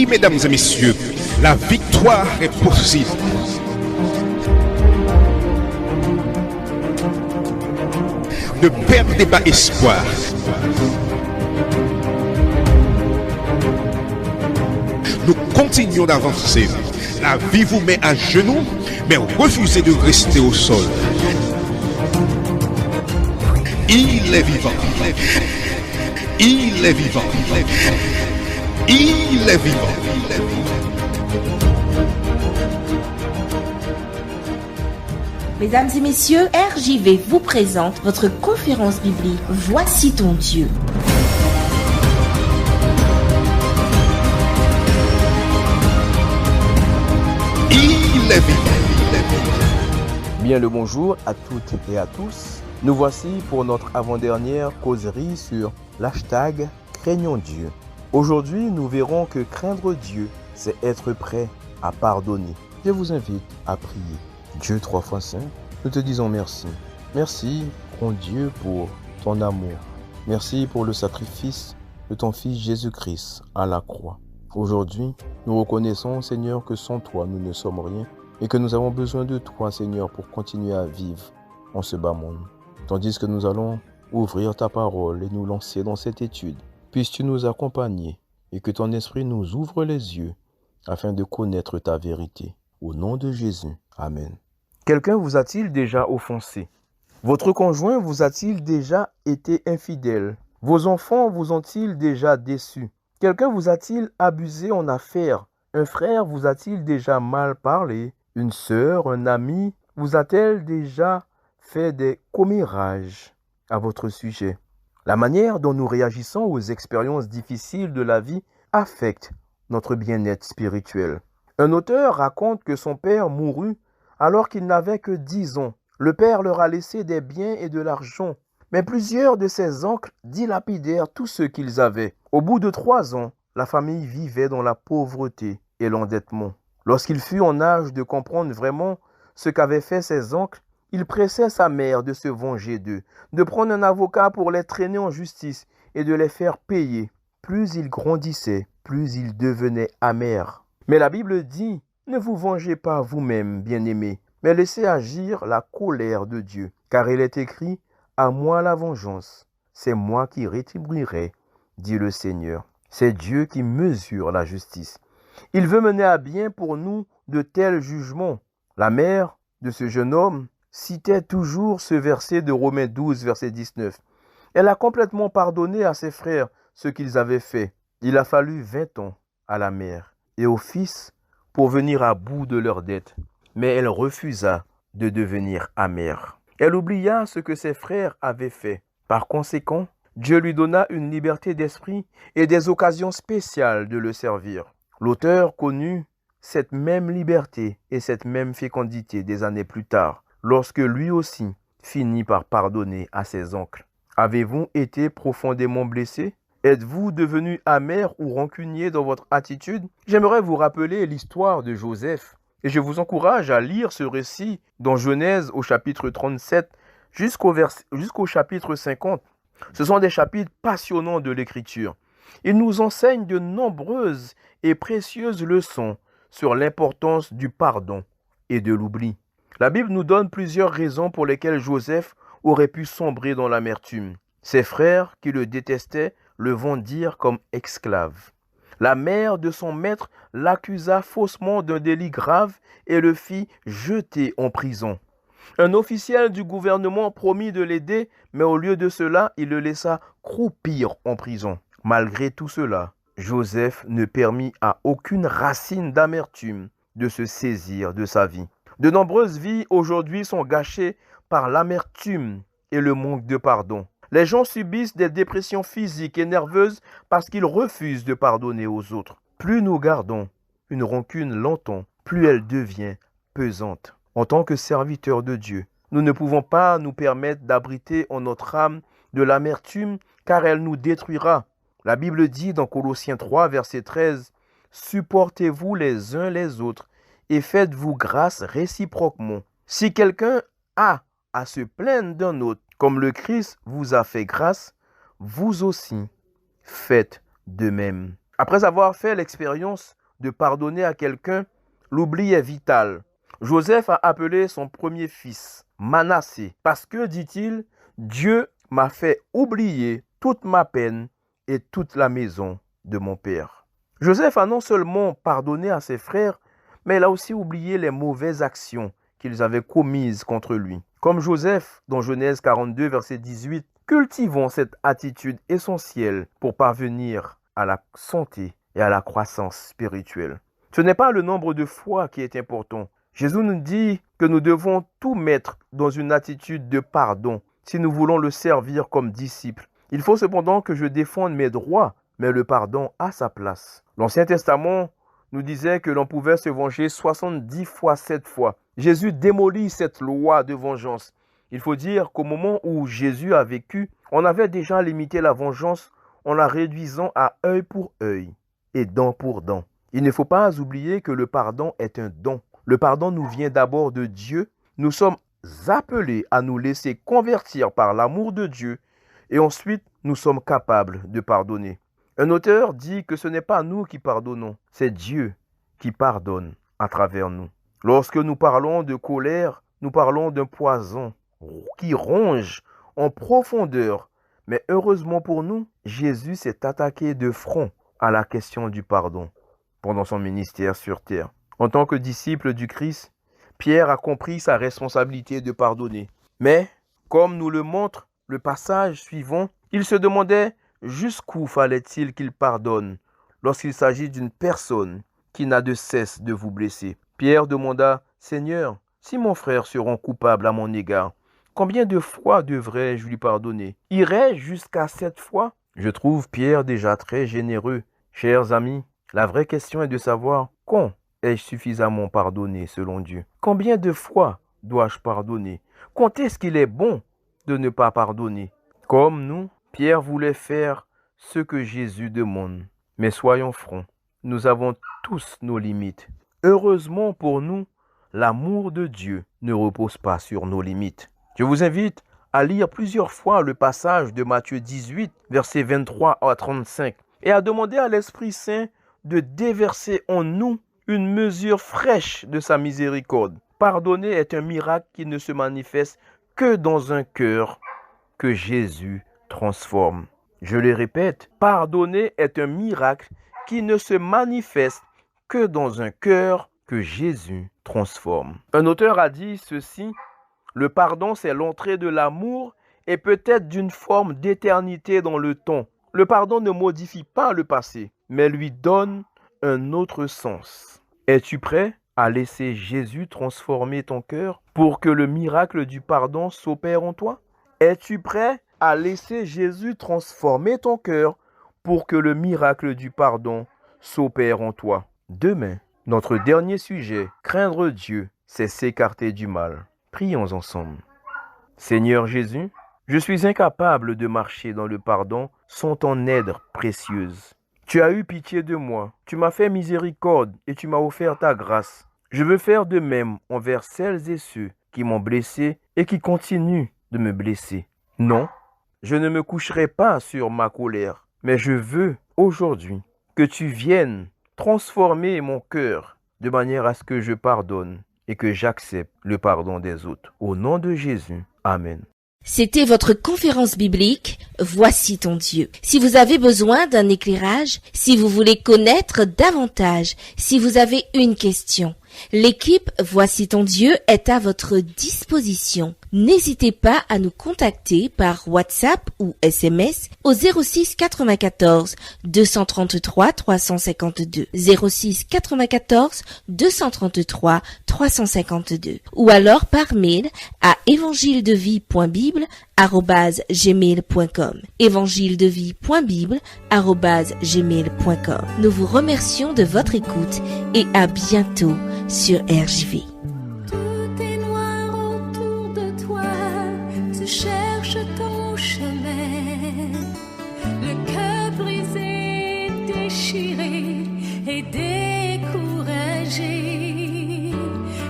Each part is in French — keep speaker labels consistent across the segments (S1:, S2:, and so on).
S1: Oui, mesdames et messieurs, la victoire est possible. Ne perdez pas espoir. Nous continuons d'avancer. La vie vous met à genoux, mais refusez de rester au sol. Il est vivant. Il est vivant. Il est vivant.
S2: Mesdames et messieurs, RJV vous présente votre conférence biblique Voici ton Dieu.
S1: Il est vivant.
S3: Bien le bonjour à toutes et à tous. Nous voici pour notre avant-dernière causerie sur l'hashtag Craignons Dieu. Aujourd'hui, nous verrons que craindre Dieu, c'est être prêt à pardonner. Je vous invite à prier. Dieu trois fois saint, nous te disons merci. Merci, grand Dieu, pour ton amour. Merci pour le sacrifice de ton Fils Jésus-Christ à la croix. Aujourd'hui, nous reconnaissons, Seigneur, que sans toi, nous ne sommes rien et que nous avons besoin de toi, Seigneur, pour continuer à vivre en ce bas monde. Tandis que nous allons ouvrir ta parole et nous lancer dans cette étude, puisses-tu nous accompagner et que ton esprit nous ouvre les yeux afin de connaître ta vérité. Au nom de Jésus. Amen. Quelqu'un vous a-t-il déjà offensé? Votre conjoint vous a-t-il déjà été infidèle? Vos enfants vous ont-ils déjà déçus? Quelqu'un vous a-t-il abusé en affaires? Un frère vous a-t-il déjà mal parlé? Une sœur, un ami vous a-t-elle déjà fait des commérages à votre sujet? La manière dont nous réagissons aux expériences difficiles de la vie affecte notre bien-être spirituel. Un auteur raconte que son père mourut alors qu'il n'avait que 10 ans. Le père leur a laissé des biens et de l'argent, mais plusieurs de ses oncles dilapidèrent tout ce qu'ils avaient. Au bout de 3 ans, la famille vivait dans la pauvreté et l'endettement. Lorsqu'il fut en âge de comprendre vraiment ce qu'avaient fait ses oncles, il pressait sa mère de se venger d'eux, de prendre un avocat pour les traîner en justice et de les faire payer. Plus il grandissait, plus il devenait amer. Mais la Bible dit, ne vous vengez pas vous-même, bien-aimés, mais laissez agir la colère de Dieu. Car il est écrit, à moi la vengeance, c'est moi qui rétribuerai, dit le Seigneur. C'est Dieu qui mesure la justice. Il veut mener à bien pour nous de tels jugements. La mère de ce jeune homme citait toujours ce verset de Romains 12, verset 19. Elle a complètement pardonné à ses frères ce qu'ils avaient fait. Il a fallu 20 ans à la mère et au fils pour venir à bout de leurs dettes. Mais elle refusa de devenir amère. Elle oublia ce que ses frères avaient fait. Par conséquent, Dieu lui donna une liberté d'esprit et des occasions spéciales de le servir. L'auteur connut cette même liberté et cette même fécondité des années plus tard, lorsque lui aussi finit par pardonner à ses oncles. Avez-vous été profondément blessé? Êtes-vous devenu amer ou rancunier dans votre attitude? J'aimerais vous rappeler l'histoire de Joseph et je vous encourage à lire ce récit dans Genèse au chapitre 37 jusqu'au chapitre 50. Ce sont des chapitres passionnants de l'Écriture. Ils nous enseignent de nombreuses et précieuses leçons sur l'importance du pardon et de l'oubli. La Bible nous donne plusieurs raisons pour lesquelles Joseph aurait pu sombrer dans l'amertume. Ses frères, qui le détestaient, le vendirent comme esclave. La mère de son maître l'accusa faussement d'un délit grave et le fit jeter en prison. Un officiel du gouvernement promit de l'aider, mais au lieu de cela, il le laissa croupir en prison. Malgré tout cela, Joseph ne permit à aucune racine d'amertume de se saisir de sa vie. De nombreuses vies aujourd'hui sont gâchées par l'amertume et le manque de pardon. Les gens subissent des dépressions physiques et nerveuses parce qu'ils refusent de pardonner aux autres. Plus nous gardons une rancune longtemps, plus elle devient pesante. En tant que serviteurs de Dieu, nous ne pouvons pas nous permettre d'abriter en notre âme de l'amertume car elle nous détruira. La Bible dit dans Colossiens 3, verset 13, « Supportez-vous les uns les autres et faites-vous grâce réciproquement. Si quelqu'un a à se plaindre d'un autre, comme le Christ vous a fait grâce, vous aussi faites de même. » Après avoir fait l'expérience de pardonner à quelqu'un, l'oubli est vital. Joseph a appelé son premier fils Manassé parce que, dit-il, Dieu m'a fait oublier toute ma peine et toute la maison de mon père. Joseph a non seulement pardonné à ses frères, mais il a aussi oublié les mauvaises actions qu'ils avaient commises contre lui. Comme Joseph, dans Genèse 42, verset 18, cultivons cette attitude essentielle pour parvenir à la santé et à la croissance spirituelle. Ce n'est pas le nombre de fois qui est important. Jésus nous dit que nous devons tout mettre dans une attitude de pardon si nous voulons le servir comme disciple. Il faut cependant que je défende mes droits, mais le pardon a sa place. L'Ancien Testament nous disait que l'on pouvait se venger 70 fois 7 fois. Jésus démolit cette loi de vengeance. Il faut dire qu'au moment où Jésus a vécu, on avait déjà limité la vengeance en la réduisant à œil pour œil et dent pour dent. Il ne faut pas oublier que le pardon est un don. Le pardon nous vient d'abord de Dieu. Nous sommes appelés à nous laisser convertir par l'amour de Dieu et ensuite nous sommes capables de pardonner. Un auteur dit que ce n'est pas nous qui pardonnons, c'est Dieu qui pardonne à travers nous. Lorsque nous parlons de colère, nous parlons d'un poison qui ronge en profondeur. Mais heureusement pour nous, Jésus s'est attaqué de front à la question du pardon pendant son ministère sur terre. En tant que disciple du Christ, Pierre a compris sa responsabilité de pardonner. Mais, comme nous le montre le passage suivant, il se demandait jusqu'où fallait-il qu'il pardonne lorsqu'il s'agit d'une personne qui n'a de cesse de vous blesser. Pierre demanda, « Seigneur, si mon frère se rend coupable à mon égard, combien de fois devrais-je lui pardonner? Irai-je jusqu'à 7 fois ?» Je trouve Pierre déjà très généreux. Chers amis, la vraie question est de savoir quand ai-je suffisamment pardonné selon Dieu? Combien de fois dois-je pardonner? Quand est-ce qu'il est bon de ne pas pardonner? Comme nous, Pierre voulait faire ce que Jésus demande. Mais soyons francs, nous avons tous nos limites. Heureusement pour nous, l'amour de Dieu ne repose pas sur nos limites. Je vous invite à lire plusieurs fois le passage de Matthieu 18, versets 23 à 35, et à demander à l'Esprit Saint de déverser en nous une mesure fraîche de sa miséricorde. Pardonner est un miracle qui ne se manifeste que dans un cœur que Jésus transforme. Je le répète, pardonner est un miracle qui ne se manifeste que dans un cœur que Jésus transforme. Un auteur a dit ceci, « Le pardon, c'est l'entrée de l'amour et peut-être d'une forme d'éternité dans le temps. Le pardon ne modifie pas le passé, mais lui donne un autre sens. » Es-tu prêt à laisser Jésus transformer ton cœur pour que le miracle du pardon s'opère en toi? Es-tu prêt à laisser Jésus transformer ton cœur pour que le miracle du pardon s'opère en toi? Demain, notre dernier sujet, craindre Dieu, c'est s'écarter du mal. Prions ensemble. Seigneur Jésus, je suis incapable de marcher dans le pardon sans ton aide précieuse. Tu as eu pitié de moi, tu m'as fait miséricorde et tu m'as offert ta grâce. Je veux faire de même envers celles et ceux qui m'ont blessé et qui continuent de me blesser. Non, je ne me coucherai pas sur ma colère, mais je veux aujourd'hui que tu viennes transformer mon cœur de manière à ce que je pardonne et que j'accepte le pardon des autres. Au nom de Jésus, Amen.
S2: C'était votre conférence biblique Voici ton Dieu. Si vous avez besoin d'un éclairage, si vous voulez connaître davantage, si vous avez une question, l'équipe Voici ton Dieu est à votre disposition. N'hésitez pas à nous contacter par WhatsApp ou SMS au 06 94 233 352 06 94 233 352 ou alors par mail à evangiledevie.bible@gmail.com evangiledevie.bible@gmail.com. Nous vous remercions de votre écoute et à bientôt sur RJV.
S4: Tout est noir autour de toi, tu cherches ton chemin, le cœur brisé, déchiré et découragé.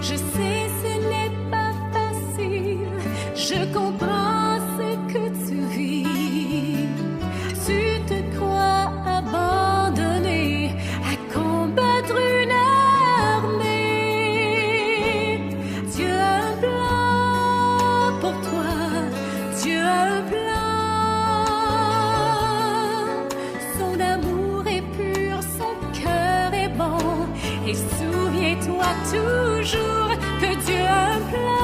S4: Je sais ce n'est pas facile, je comprends ce que tu vis, tu te crois abandonné. et souviens-toi toujours que Dieu a un plan.